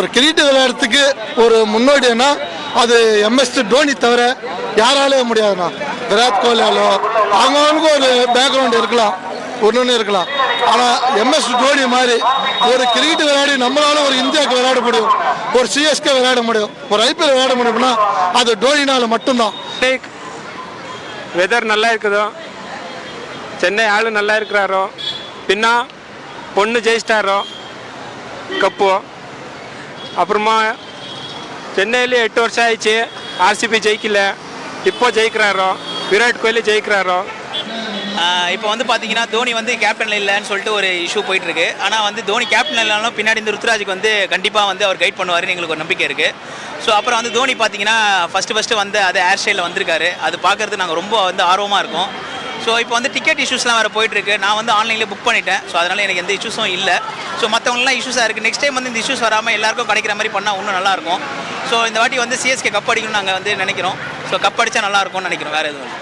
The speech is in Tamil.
ஒரு கிரிக்கெட் விளையாடுறதுக்கு ஒரு முன்னோடினா அது எம்எஸ் தோனி தவிர யாராலே முடியாதுண்ணா. விராட் கோலியாலோ அவங்களுக்கு ஒரு பேக்ரவுண்ட் இருக்கலாம், ஒன்று இருக்கலாம். ஆனால் எம்எஸ் தோனி மாதிரி ஒரு கிரிக்கெட் விளையாடி நம்மளால ஒரு இந்தியாவுக்கு விளையாட முடியும், ஒரு சிஎஸ்கே விளையாட முடியும், ஒரு ஐபிஎல் விளையாட முடியும்னா அது தோனினால மட்டும்தான். வெதர் நல்லா இருக்குதோ, சென்னை ஆளு நல்லா இருக்கிறாரோ, பின்னா பொண்ணு ஜெயிச்சிட்டாரோ கப்பு. அப்புறமா சென்னையிலே 8 வருஷம் ஆயிடுச்சு, ஆர்சிபி ஜெயிக்கல, இப்போ ஜெயிக்கிறாரோ, விராட் கோலி ஜெயிக்கிறாரோ. இப்போ வந்து பார்த்தீங்கன்னா தோனி வந்து கேப்டன் இல்லைன்னு சொல்லிட்டு ஒரு இஷ்யூ போயிட்டு இருக்கு. ஆனால் வந்து தோனி கேப்டன் இல்லைனாலும் பின்னாடி இந்த ருத்ராஜுக்கு வந்து கண்டிப்பாக வந்து அவர் கைட் பண்ணுவாருன்னு எங்களுக்கு ஒரு நம்பிக்கை இருக்குது. ஸோ அப்புறம் வந்து தோனி பார்த்தீங்கன்னா ஃபஸ்ட்டு வந்து அது ஏர் ஸ்டைலில் வந்திருக்காரு. அது பார்க்குறது நாங்கள் ரொம்ப வந்து ஆர்வமாக இருக்கோம். ஸோ இப்போ வந்து டிக்கெட் இஷ்யூஸ்லாம் வேறு போயிட்டுருக்கு. நான் வந்து ஆன்லைனில் புக் பண்ணிட்டேன். ஸோ அதனால் எனக்கு எந்த இஷ்யூஸும் இல்லை. ஸோ மற்றவங்களாம் இஷ்யூஸாக இருக்குது. நெக்ஸ்ட் டைம் வந்து இந்த இஷ்யூஸ் வராமல் எல்லாருக்கும் கிடைக்கிற மாதிரி பண்ணால் இன்னும் நல்லாயிருக்கும். ஸோ இந்த வாட்டி வந்து சிஎஸ்கே கப் அடிக்கணும்னு நாங்கள் வந்து நினைக்கிறோம். ஸோ கப் அடித்தா நல்லாயிருக்கும்னு நினைக்கிறோம், வேறு எதுவும் இல்லை.